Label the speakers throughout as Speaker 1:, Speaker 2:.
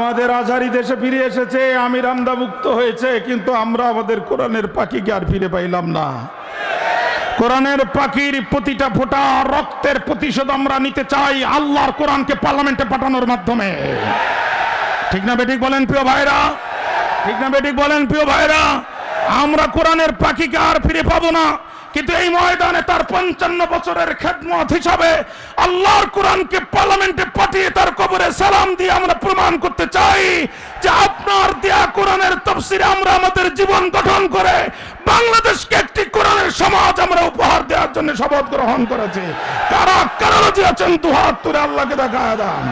Speaker 1: আমাদের আজহারি দেশে ফিরে এসেছে, আমির আমদা মুক্ত হয়েছে, কিন্তু আমরা আমাদের কোরআনের পাখিকে আর ফিরে পাইলাম না। কোরআনের পাখির প্রতিটা ফোঁটা রক্তের প্রতিশোধ আমরা নিতে চাই আল্লাহর কোরআনকে পার্লামেন্টে পাঠানোর মাধ্যমে। ঠিক না বেঠিক বলেন প্রিয় ভাইরা? ঠিক না বেঠিক বলেন প্রিয় ভাইরা? আমরা কোরআনের পাখিকে আর ফিরে পাবো না, কিন্তু এই ময়দানে তার 55 বছরের খেদমত হিসাবে আল্লাহর কোরআনকে পার্লামেন্টে পাঠিয়ে তার কবরে সালাম দিয়ে আমরা প্রমাণ করতে চাই যে আপনার দেয়া কোরআনের তাফসীরে আমরা আমাদের জীবন গঠন করে বাংলাদেশকে একটি কোরআনের সমাজ আমরা উপহার দেওয়ার জন্য শপথ গ্রহণ করেছি। কারা কারা রাজি আছেন দুহাত তুলে আল্লাহকে দেখায় দেন।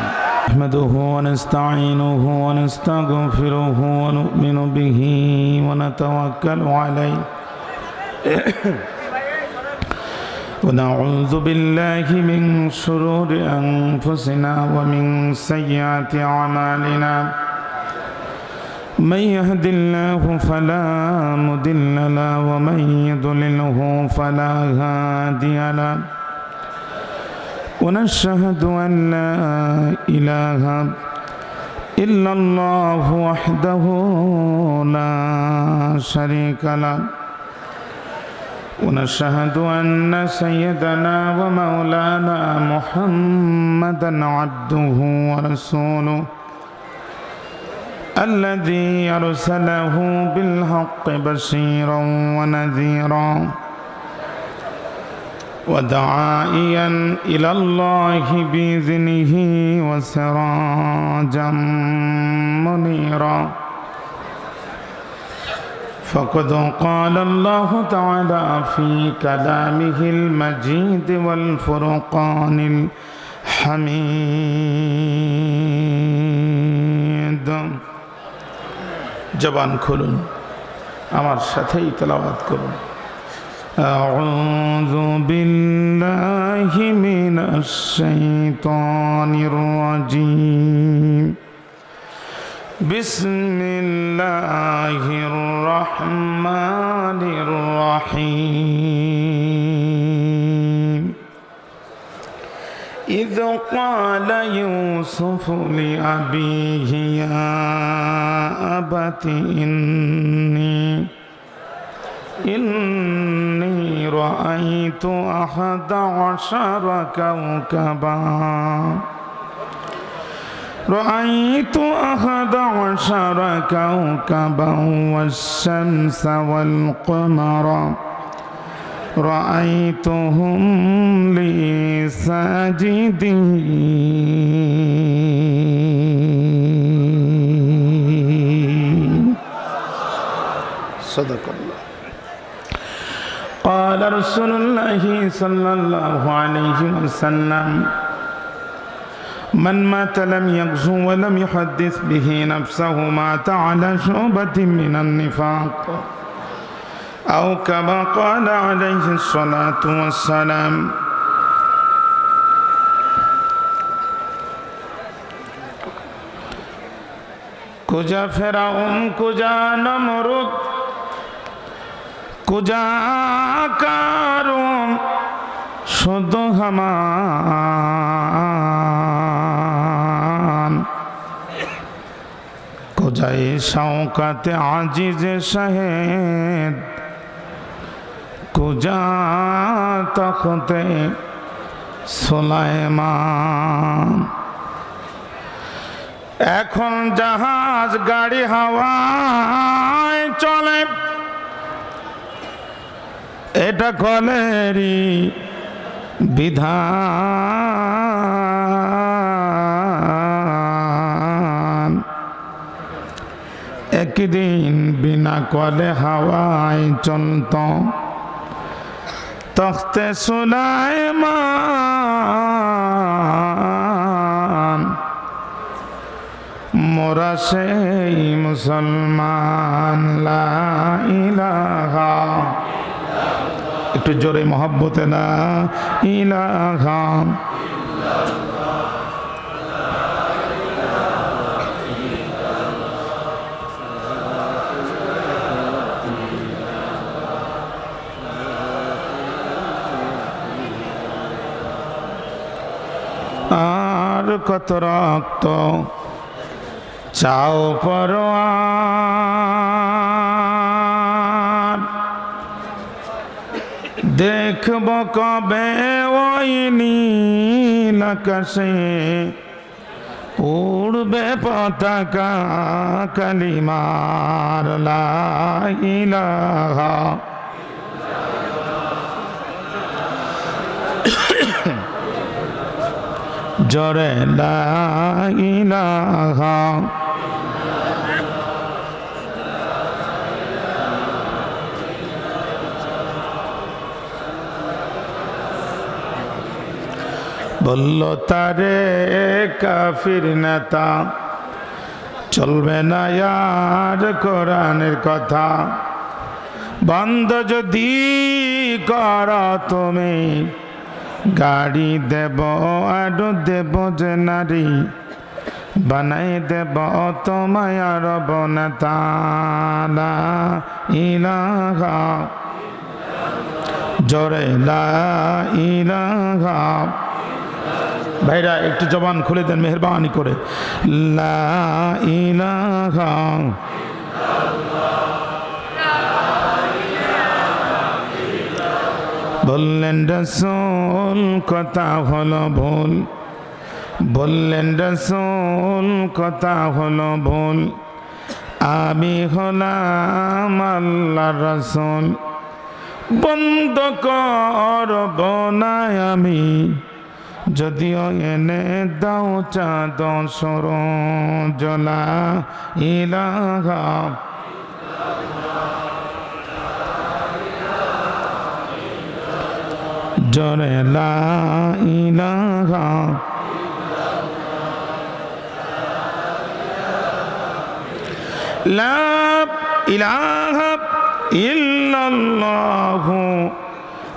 Speaker 1: نحمده ونستعينه ونستغفره ونؤمن به ونتوكل عليه ونعوذ بالله من شرور أنفسنا ومن سيئات أعمالنا من يهد الله فلا مضل له ومن يضلله فلا هادي له ونشهد أن لا إله إلا الله وحده لا شريك له ونشهد أن سيدنا ومولانا محمدا عبده ورسوله الذي أرسله بالحق بشيرا ونذيرا وداعيا إلى الله بإذنه وسراجا منيرا فقد قال الله تعالى في كلامه المجيد والفرقان الحميد জবান খুলুন, আমার সাথেই তেলাওয়াত করুন। أعوذ بالله من الشيطان الرجيم بسم الله الرحمن الرحيم إذ قال يوسف لأبيه يا أبت إني رأيت 11 كوكبا والشمس والقمر رأيتهم لي ساجدين صدق الله. قال رسول الله صلى الله عليه وسلم من مات لم يغزو ولم يحدث به نفسه مات على شعبة من النفاق أو كما قال عليه الصلاة والسلام. কুজা ফেরাউন কুজা নমরুদ কুজা কারুন শুধু হামান কুজাই শওকাতে আজিজে শাহেদ কুজা তখতে সুলাইমান। এখন জাহাজ গাড়ি হাওয়ায় চলে, এটা কলেরই বিধান। একদিন বিনা কলে হাওয়ায় চলত তখতে সুলাইমান। মোরা সেই মুসলমান লা ইলাহা, একটু জোরে মহব্বতে লা ইলাহা আর কত রক্ত চাও পরোয়ার দেখব কবে ওই নীল আকাশে উড়বে পতাকা কালিমার লা ইলাহা জোরে লা ইলাহা বলল তারে কাফির নেতা চলবে না আর কোরআনের কথা বন্ধ যদি কর তুমি গাড়ি দেব আর দেব যে নারী বানাই দেব তোমায় আর বনেতা লা ইলাহা জোরে লা ইলাহা ভাইরা একটু জবান খুলে দেন মেহরবানি করে লা ইলাহা বললেন রাসূল কথা হলো ভুল বললেন রাসূল কথা হলো ভুল আমি হলাম আল্লাহর রাসূল বন্ধ করব না আমি যদিও এনে দাও চাঁদ সূরজ লা ইলাহা জোরে লা ইলাহা লা ইলাহা ইল্লাল্লাহু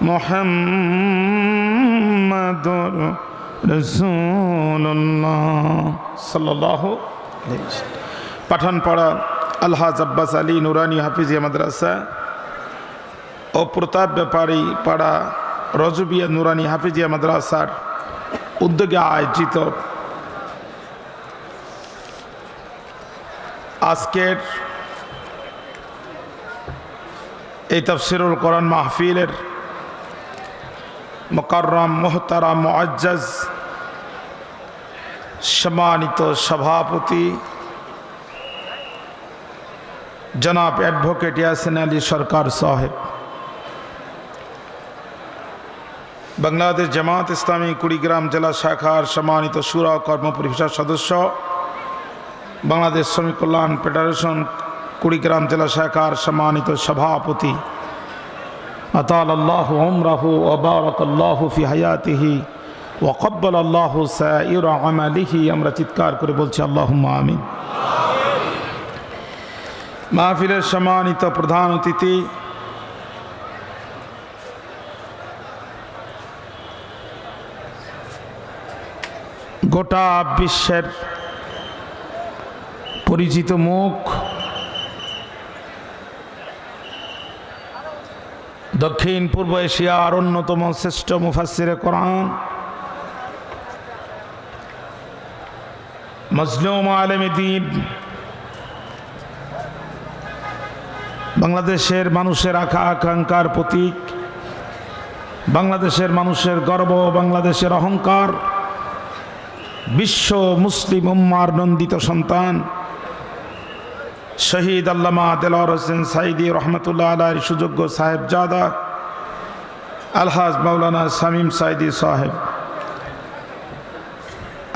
Speaker 1: মুহাম্মাদুর রাসূলুল্লাহ সাল্লাল্লাহু আলাইহি ওয়াসাল্লাম। পাঠানপাড়া আলহাজ আব্বাস আলী নুরানি হাফিজিয়া মাদ্রাসা ও প্রতাপ ব্যাপারী পাড়া রজবিয়া নুরানি হাফিজিয়া মাদ্রাসার উদ্যোগে আয়োজিত আজকের এই তাফসীরুল কোরআন মাহফিলের মুকাররম মুহতারাম মুআজ্জাজ সম্মানিত সভাপতি জনাব অ্যাডভোকেট ইয়াসিন আলী সরকার সাহেব, বাংলাদেশ জামাত ইসলামী কুড়িগ্রাম জেলা শাখার সম্মানিত শুরা কর্ম পরিষদ সদস্য, বাংলাদেশ শ্রমিক কল্যাণ ফেডারেশন কুড়িগ্রাম জেলা শাখার সম্মানিত সভাপতি, আতাল আল্লাহু উমরাহু ওয়া বারাকাল্লাহু ফি হায়াতিহি ওয়া ক্বাব্বালাল্লাহু সাইরা আমালিহি। আমরা চিৎকার করে বলছি আল্লাহুম্মা আমিন। মাহফিলের সম্মানিত প্রধান অতিথি, গোটা বিশ্বের পরিচিত মুখ, দক্ষিণ পূর্ব এশিয়ার অন্যতম শ্রেষ্ঠ মুফাসসিরে কোরআন, মজলুম আলেমে দ্বীন, বাংলাদেশের মানুষের আকাঙ্ক্ষার প্রতীক, বাংলাদেশের মানুষের গর্ব, বাংলাদেশের অহংকার, বিশ্ব মুসলিম উম্মার নন্দিত সন্তান শহীদ আল্লামা দেলোয়ার হোসেন সাইদি রহমতুল্লাহ আলাইহির সুযোগ্য সাহেবজাদা আলহাজ মাওলানা শামীম সাইদি সাহেব,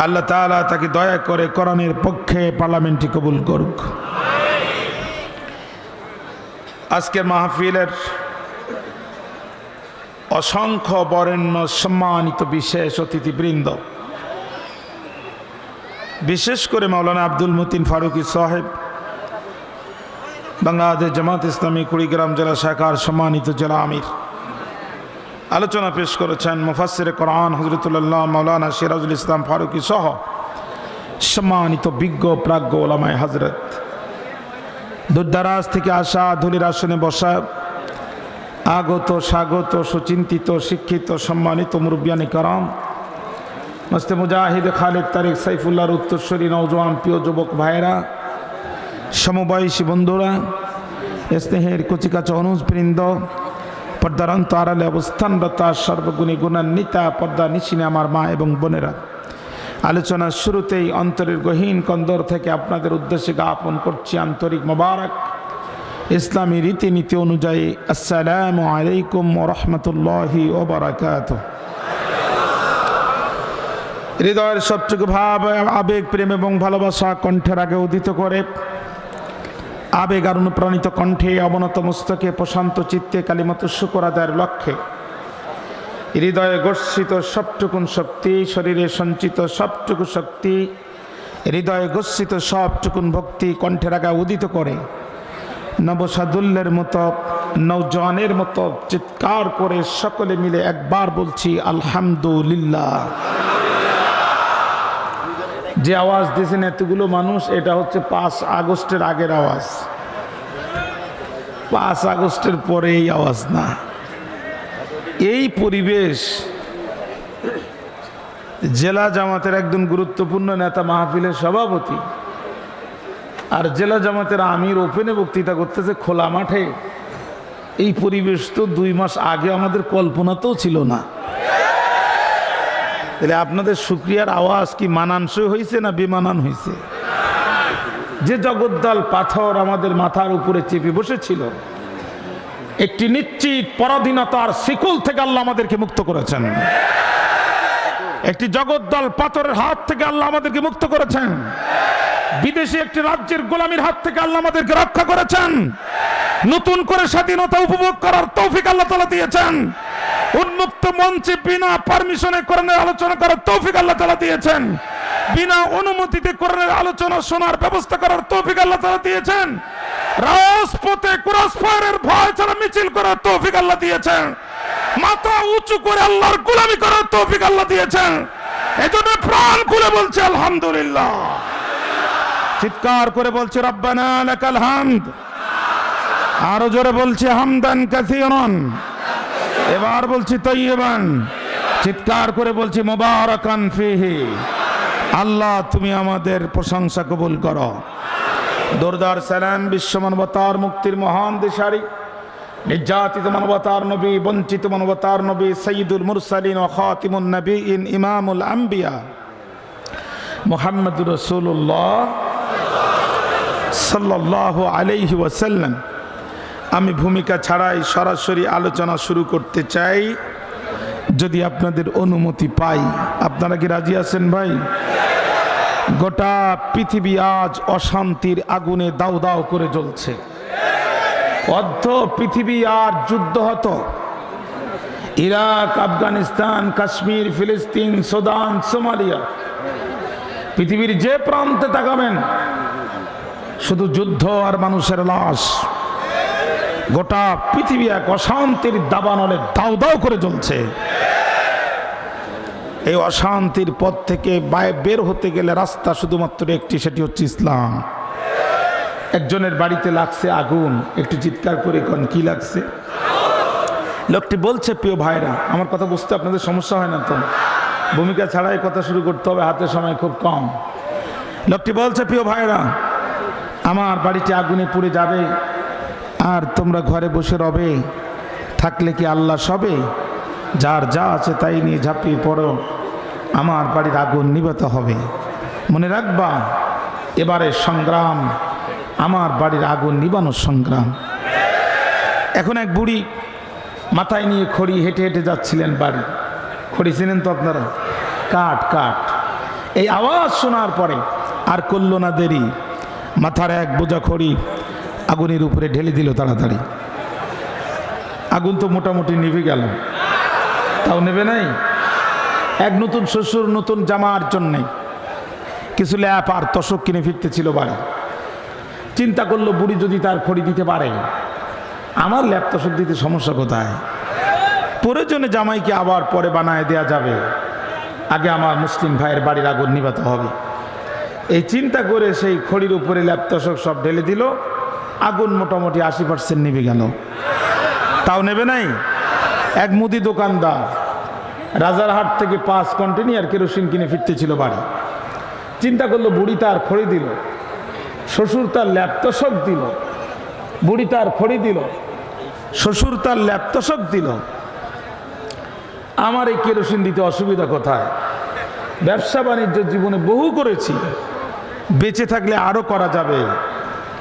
Speaker 1: আল্লাহ তাআলা তাকে দয়া করে কোরআনের পক্ষে পার্লামেন্টে কবুল করুক। আজকের মাহফিলের অসংখ্য বরেণ্য সম্মানিত বিশেষ অতিথিবৃন্দ, বিশেষ করে মাওলানা আব্দুল মতিন ফারুকী সাহেব, বাংলাদেশ জামাত ইসলামী কুড়িগ্রাম জেলা শাখার সম্মানিত জেলা আমির, আলোচনা পেশ করেছেন মুফাসসিরে কোরআন হযরতুল্লাহ মাওলানা সিরাজুল ইসলাম ফারুকী সহ সম্মানিত বিজ্ঞ প্রাজ্ঞ ওলামায়ে হযরত, দূরদারাজ থেকে আসা ধুলির আসনে বসা আগত স্বাগত সুচিন্তিত শিক্ষিত সম্মানিত মুরব্বিয়ানে কারাম, মস্তে মুজাহিদ খালেদ তারিক সাইফুল্লাহর উত্তরসূরি নওজোয়ান প্রিয় যুবক ভাইয়েরা, সমবয়সী বন্ধুরা, স্নেহের কচিকাচা অনুজবৃন্দ, পর্দার আড়ালে অবস্থানরতা সর্বগুণী গুণান্বিতা পর্দা নিশিনে আমার মা এবং বোনেরা, আলোচনার শুরুতেই অন্তরের গহীন কন্দর থেকে আপনাদের উদ্দেশ্যে জ্ঞাপন করছি আন্তরিক মোবারক ইসলামী রীতিনীতি অনুযায়ী আসসালামু আলাইকুম ওয়া রাহমাতুল্লাহি ওয়া বারাকাতুহু। হৃদয়ের সবটুকু ভাব, আবেগ, প্রেম এবং ভালোবাসা কণ্ঠের আগে উদিত করে আবেগ আর অনুপ্রাণিত কণ্ঠে অবনত মস্তকে প্রশান্ত চিত্তে কালিমাত শুকর আদায়ের লক্ষ্যে হৃদয়ে গর্ষিত সবটুকুন শক্তি, শরীরে সঞ্চিত সবটুকু শক্তি, হৃদয়ে গর্ষিত সবটুকুন ভক্তি কণ্ঠের আগে উদিত করে নবসাদুল্যের মতো, নৌজওয়ানের মতো চিৎকার করে সকলে মিলে একবার বলছি আলহামদুলিল্লাহ। যে আওয়াজ দিয়েছেন এতগুলো মানুষ, এটা হচ্ছে 5 আগস্টের আগের আওয়াজ। 5 আগস্টের পরে এই আওয়াজ না। এই পরিবেশ জেলা জামাতের একজন গুরুত্বপূর্ণ নেতা, মাহফিলের সভাপতি আর জেলা জামাতের আমির ওপেনে বক্তৃতা করতেছে খোলা মাঠে। এই পরিবেশ তো 2 মাস আগে আমাদের কল্পনাতেও ছিল না। তাহলে আপনাদের শুকরিয়ার আওয়াজ কি মানানসই হয়েছে না বেমানান হয়েছে? যে জগদ্দল পাথর আমাদের মাথার উপরে চেপে বসেছিল, একটি নিশ্চিত পরাধীনতার শিকল থেকে আল্লাহ আমাদেরকে মুক্ত করেছেন। একটি জগদ্দল পাথরের হাত থেকে আল্লাহ আমাদেরকে মুক্ত করেছেন। বিদেশি একটি রাজ্যের গোলামীর হাত থেকে আল্লাহ আমাদেরকে রক্ষা করেছেন। নতুন করে স্বাধীনতা উপভোগ করার তৌফিক আল্লাহ তাআলা দিয়েছেন। উন্মুক্ত মঞ্চে বিনা পারমিশনে কোরআনের আলোচনা করার তৌফিক আল্লাহ তাআলা দিয়েছেন। বিনা অনুমতিতে কোরআনের আলোচনা শোনার ব্যবস্থা করার তৌফিক আল্লাহ তাআলা দিয়েছেন। রাজপথে ক্রসফায়ারের ভয় ছাড়া মিছিল করার তৌফিক আল্লাহ দিয়েছেন। মাথা উঁচু করে আল্লাহর গোলামি করার তৌফিক আল্লাহ দিয়েছেন। এজন্য প্রাণ খুলে বলছে আলহামদুলিল্লাহ। চিৎকার করে বলছে রব্বানা লাকাল হামদ। আরো জোরে বলছে হামদান কাসীরান। এবার বলছি তাইয়িবান। চিৎকার করে বলছি মুবারাকান ফিহি। আল্লাহ তুমি আমাদের প্রশংসা কবুল করো। দরদার সালাম বিশ্ব মানবতার মুক্তির মহান দিশারি, নির্যাতিত মানবতার নবী, বঞ্চিত মানবতার নবী, সাইয়্যিদুল মুরসালিন ওয়া খাতিমুন নবিয়্যিন, ইমামুল আম্বিয়া মুহাম্মদুর রাসূলুল্লাহ সাল্লাল্লাহু আলাইহি ওয়াসাল্লাম। আমি ভূমিকা ছাড়াই সরাসরি আলোচনা শুরু করতে চাই, যদি আপনাদের অনুমতি পাই। আপনারা কি রাজি আছেন ভাই? গোটা পৃথিবী আজ অশান্তির আগুনে দাউ দাউ করে জ্বলছে। অর্ধ পৃথিবী আর যুদ্ধ হতো। ইরাক, আফগানিস্তান, কাশ্মীর, ফিলিস্তিন, সুদান, সোমালিয়া, পৃথিবীর যে প্রান্তে তাকাবেন শুধু যুদ্ধ আর মানুষের লাশ। গোটা পৃথিবী এক অশান্তির দাবানলে দাউ দাউ করে জ্বলছে। এই অশান্তির পথ থেকে বের হতে গেলে রাস্তা শুধুমাত্র একটি, সেটি হচ্ছে ইসলাম। একজনের বাড়িতে লাগছে আগুন, একটু চিৎকার করে কোন কি লাগছে? লোকটি বলছে, প্রিয় ভাইরা, আমার কথা বুঝতে আপনাদের সমস্যা হয় না তো? ভূমিকা ছাড়াই কথা শুরু করতে হবে, হাতে সময় খুব কম। লোকটি বলছে, প্রিয় ভাইরা, আমার বাড়িতে আগুনে পুড়ে যাবে আর তোমরা ঘরে বসে রবে, থাকলে কি আল্লাহ সবে? যার যা আছে তাই নিয়ে ঝাঁপিয়ে পড়ো, আমার বাড়ির আগুন নিভাতে হবে। মনে রাখবা, এবারে সংগ্রাম আমার বাড়ির আগুন নিভানোর সংগ্রাম। এখন এক বুড়ি মাথায় নিয়ে খড়ি হেঁটে হেঁটে যাচ্ছিলেন বাড়ি। খড়ি চেনেন তো আপনারা? কাঠ কাঠ। এই আওয়াজ শোনার পরে আর করল না দেরি, মাথার এক বোঝা খড়ি আগুনের উপরে ঢেলে দিল তাড়াতাড়ি। আগুন তো মোটামুটি নিভে গেল। তাও নেবে নাই। এক নতুন শ্বশুর নতুন জামার জন্যে কিছু ল্যাপ আর তোশক কিনে ফিরতেছিল বাড়ি। চিন্তা করলো, বুড়ি যদি তার খড়ি দিতে পারে, আমার ল্যাপ তোশক দিতে সমস্যা কোথায়? প্রয়োজনে জামাইকে আবার পরে বানায় দেয়া যাবে, আগে আমার মুসলিম ভাইয়ের বাড়ির আগুন নিভাতে হবে। এই চিন্তা করে সেই খড়ির উপরে ল্যাপ তোশক সব ঢেলে দিল। আগুন মোটামুটি 80% নিভে গেল। তাও নেবে নাই। এক মুদি দোকানদার রাজারহাট থেকে 5 কন্টেনার কেরোসিন কিনে ফিরতেছিল বাড়ি। চিন্তা করলো বুড়ি তার খড়ি দিল, শ্বশুর তার ল্যাপটপ দিল, বুড়ি তার খড়ি দিল, শ্বশুর তার ল্যাপটপ দিল, আমার এই কেরোসিন দিতে অসুবিধা কোথায়? ব্যবসা বাণিজ্য জীবনে বহু করেছি, বেঁচে থাকলে আরো করা যাবে।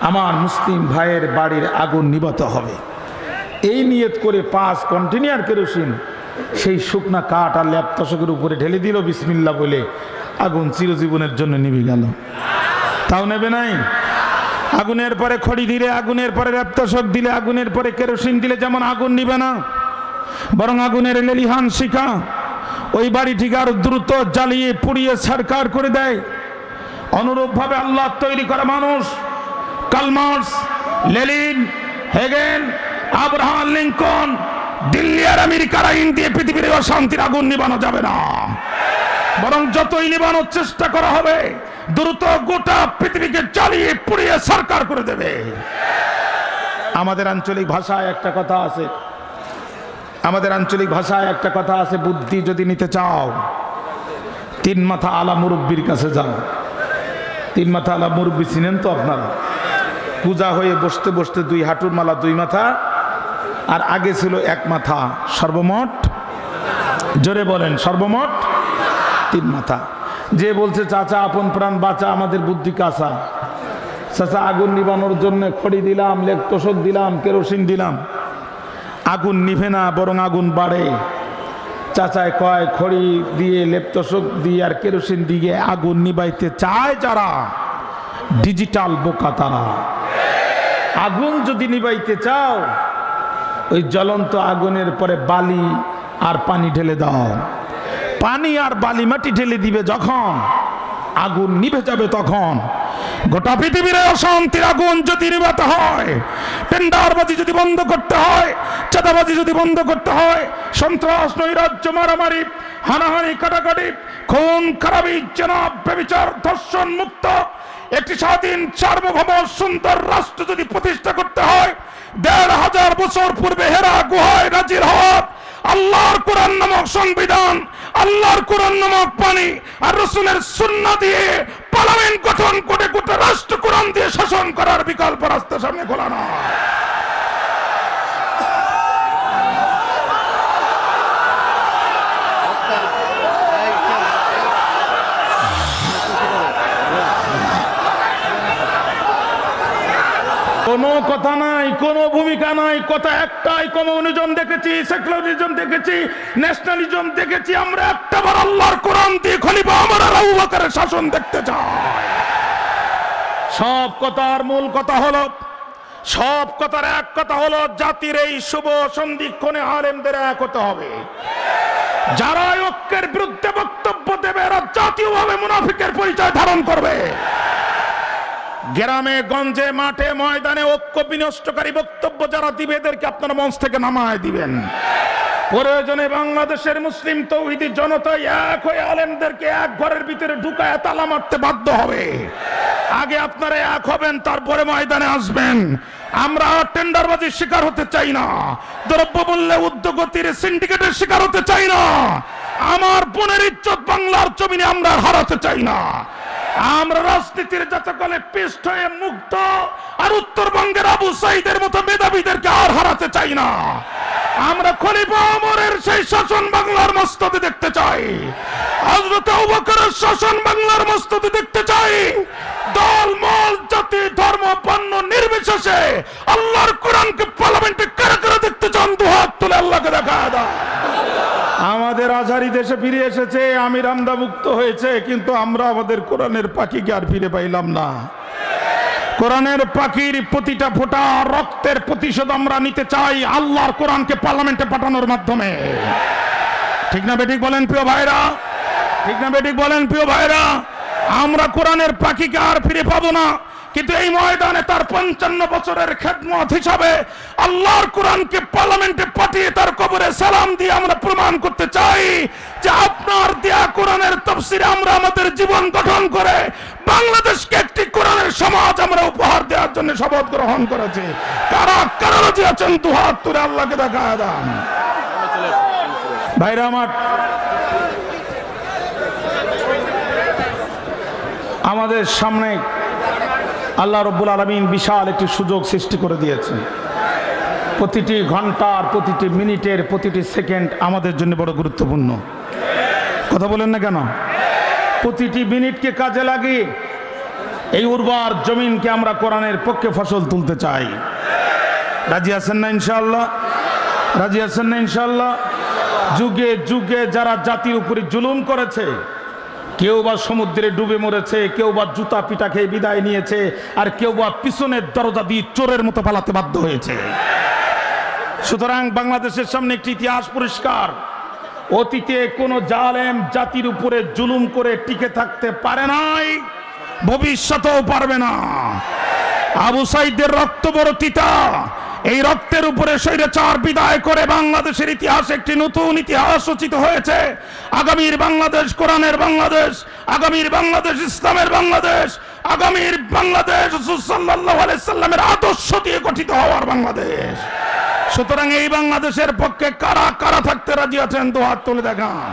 Speaker 1: আমার মুসলিম ভাইয়ের বাড়ির আগুন নিভাতে হবে, এই নিয়ত করে 5 কন্টেনার কেরোসিন সেই শুকনা কাঠ আর ল্যাপটপের উপরে ঢেলে দিল বিসমিল্লাহ বলে, আগুন চিরজীবনের জন্য নিভে গেল। তাও নেবে নাই? আগুনের পরে খড়ি দিলে, আগুনের পরে ল্যাপটপ দিলে, আগুনের পরে কেরোসিন দিলে যেমন আগুন নিবে না, বরং আগুনের লেলিহান শিখা ওই বাড়িটিকে আরো দ্রুত জ্বালিয়ে পুড়িয়ে ছারখার করে দেয়। অনুরূপভাবে আল্লাহ তৈরি করা মানুষ কার্ল মার্কস, লেনিন, হেগেন, আব্রাহাম লিঙ্কন, দিল্লি আর আমেরিকার আইন দিয়ে পৃথিবীর অশান্তির আগুন নিবানো যাবে না, বরং যতই নিবানোর চেষ্টা করা হবে দ্রুত গোটা পৃথিবীকে জ্বালিয়ে পুড়িয়ে ছারখার করে দেবে। আমাদের আঞ্চলিক ভাষায় একটা কথা আছে, বুদ্ধি যদি নিতে চাও 3 মাথা আলা মুরব্বির কাছে যাও। 3 মাথা আলা মুরব্বি চিনেন তো আপনারা? পূজা হয়ে বসতে বসতে 2 হাঁটুর মালা 2 মাথা, আর আগে ছিল 1 মাথা, সর্বমোট জোরে বলেন সর্বমোট 3 মাথা। যে বলছে চাচা আপন প্রাণ বাঁচা, আমাদের বুদ্ধি কাঁচা, চাচা আগুন নিবানোর জন্য খড়ি দিলাম, লেপটপ দিলাম, কেরোসিন দিলাম, আগুন নিভে না বরং আগুন বাড়ে। চাচায় কয় খড়ি দিয়ে, লেপটপ দিয়ে আর কেরোসিন দিয়ে আগুন নিবাইতে চায় যারা, ডিজিটাল বোকা তারা। আগুন যদি নিবাইতে চাও ওই জ্বলন্ত আগুনের পরে বালি আর পানি ঢেলে দাও, পানি আর বালি মাটি ঢেলে দিবে, যখন আগুন নিভে যাবে তখন গোটা পৃথিবীর অশান্তির আগুন যদি নিভাতে হয়, টেন্ডারবাজি যদি বন্ধ করতে হয়, চাঁদাবাজি যদি বন্ধ করতে হয়, সন্ত্রাস, নৈরাজ্য, মারামারি, হানাহানি, কাটাকাটি, খুন খারাপি, জেনাব, ব্যভিচার, ধর্ষণ মুক্ত একটি স্বাধীন সার্বভৌম সুন্দর রাষ্ট্র যদি প্রতিষ্ঠা করতে হয়, 1500 বছর পূর্বে হেরা গুহায় নাজির হওয়া আল্লাহর কোরআন নামক সংবিধান, আল্লাহর কোরআন নামক পানি আর রাসূলের সুন্নাহ দিয়ে পার্লামেন্ট গঠন করে গোটা রাষ্ট্র কোরআন দিয়ে শাসন করার বিকল্প রাস্তা সামনে খোলা না। কোনো কথা নাই, কোনো ভূমিকা নাই, কথা একটাই। কমিউনিজম দেখেছি, সেকুলারিজম দেখেছি, ন্যাশনালিজম দেখেছি, আমরা একটাবার আল্লাহর কোরআন দিয়ে খলিফা ওমর আর আবু বকরের শাসন দেখতে চাই। সব কথার মূল কথা হলো, সব কথার এক কথা হলো, জাতির এই শুভ সন্ধিক্ষণে আলেমদের এক হতে হবে। যারা ঐক্যের বিরুদ্ধে বক্তব্য দেবে এরা জাতীয়ভাবে মুনাফিকের পরিচয় ধারণ করবে। গ্রামে গঞ্জে মাঠে ময়দানে ঐক্য বিনষ্টকারী বক্তব্য যারা দিবে এদেরকে আপনারা মঞ্চ থেকে নামায় দিবেন। প্রয়োজনে বাংলাদেশের মুসলিম তৌহিদি জনতা এক হয়ে আলেমদেরকে এক ঘরের ভিতরে ঢুকায় তালা মারতে বাধ্য হবে। আগে আপনারা এক হবেন, তারপরে ময়দানে আসবেন। আমরা টেন্ডারবাজির শিকার হতে চাই না, দ্রব্যমূল্যে উদ্যোগতির সিন্ডিকেটের শিকার হতে চাই না, আমার বোনের ইজ্জত বাংলার জমিনে আমরা হারাতে চাই না। আমরা রাজনীতির যতকালে পৃষ্ঠ হয়ে মুক্ত আর উত্তরবঙ্গের আবু সাইদের মতো মেধাবীদেরকে আর হারাতে চাই না। আমরা খলিফা ওমরের সেই শাসন বাংলার মস্তদে দেখতে চাই, হযরত আবু বকরের শাসন বাংলার মস্তদে দেখতে চাই। দল মল জাতি ধর্ম বর্ণ নির্বিশেষে আল্লাহর কোরআনকে পার্লামেন্টে কারা কারা দেখতে চান দুহাত তুলে আল্লাহকে দেখা দাও। আমাদের আজহারি দেশে ফিরে এসেছে, আমির হামজা মুক্ত হয়েছে, কিন্তু আমরা আমাদের কোরআনের পাখিকে আর ফিরে পাইলাম না। কোরআনের পাখির প্রতিটা ফোঁটা রক্তের প্রতিশোধ আমরা নিতে চাই আল্লাহর কোরআনকে পার্লামেন্টে পাঠানোর মাধ্যমে। ঠিক না বেঠিক বলেন প্রিয় ভাইরা? ঠিক না বেঠিক বলেন প্রিয় ভাইরা? আমরা কোরআনের পাখিকে আর ফিরে পাবো না, কিন্তু এই ময়দানে তার 55 বছরের খেদমত হিসাবে আল্লাহর কোরআনকে পার্লামেন্টে পাঠিয়ে তার কবরে সালাম দিয়ে আমরা প্রমাণ করতে চাই যে আপনার দেয়া কোরআনের তাফসীরে আমরা আমাদের জীবন গঠন করে বাংলাদেশকে একটি কোরআনের সমাজ আমরা উপহার দেওয়ার জন্য শপথ গ্রহণ করেছি। কারা কারা রাজি আছেন দুহাত তুলে আল্লাহকে দেখা দেন। ভাইরা আমার, আমাদের সামনে আল্লাহ রব্বুল আলামিন বিশাল একটি সুযোগ সৃষ্টি করে দিয়েছেন। প্রতিটি ঘন্টার, প্রতিটি মিনিটের, প্রতিটি সেকেন্ড আমাদের জন্য বড় গুরুত্বপূর্ণ। কথা বলেন না কেন? প্রতিটি মিনিটকে কাজে লাগিয়ে এই উর্বর জমিনকে আমরা কোরআনের পক্ষে ফসল তুলতে চাই। রাজি আছেন না ইনশাআল্লাহ? রাজি আছেন না ইনশাআল্লাহ? যুগে যুগে যারা জাতির উপরে জুলুম করেছে, কেউ বা সমুদ্রে ডুবে মরেছে, কেউ বা জুতা পিটা খেয়ে বিদায় নিয়েছে, আর কেউ বা পিছনের দরজা দিয়ে চোরের মতো পালাতে বাধ্য হয়েছে। সুতরাং বাংলাদেশের সামনে একটি ইতিহাস পরিষ্কার। অতীতে কোন জালেম জাতির উপরে জুলুম করে টিকে থাকতে পারে নাই, ভবিষ্যতেও পারবে না। আবু সাইদের রক্ত বড় তিতা। এই রক্তের উপরে স্বৈরাচার বিদায় করে বাংলাদেশের ইতিহাসে একটি নতুন ইতিহাস রচিত হয়েছে। আগামীর বাংলাদেশ কোরআনের বাংলাদেশ, আগামীর বাংলাদেশ ইসলামের বাংলাদেশ, আগামীর বাংলাদেশ রাসূল সাল্লাল্লাহু আলাইহি সাল্লামের আদর্শ দিয়ে গঠিত হওয়ার বাংলাদেশ। সুতরাং এই বাংলাদেশের পক্ষে কারা কারা থাকতে রাজি আছেন? তো হাত তুলে দেখান।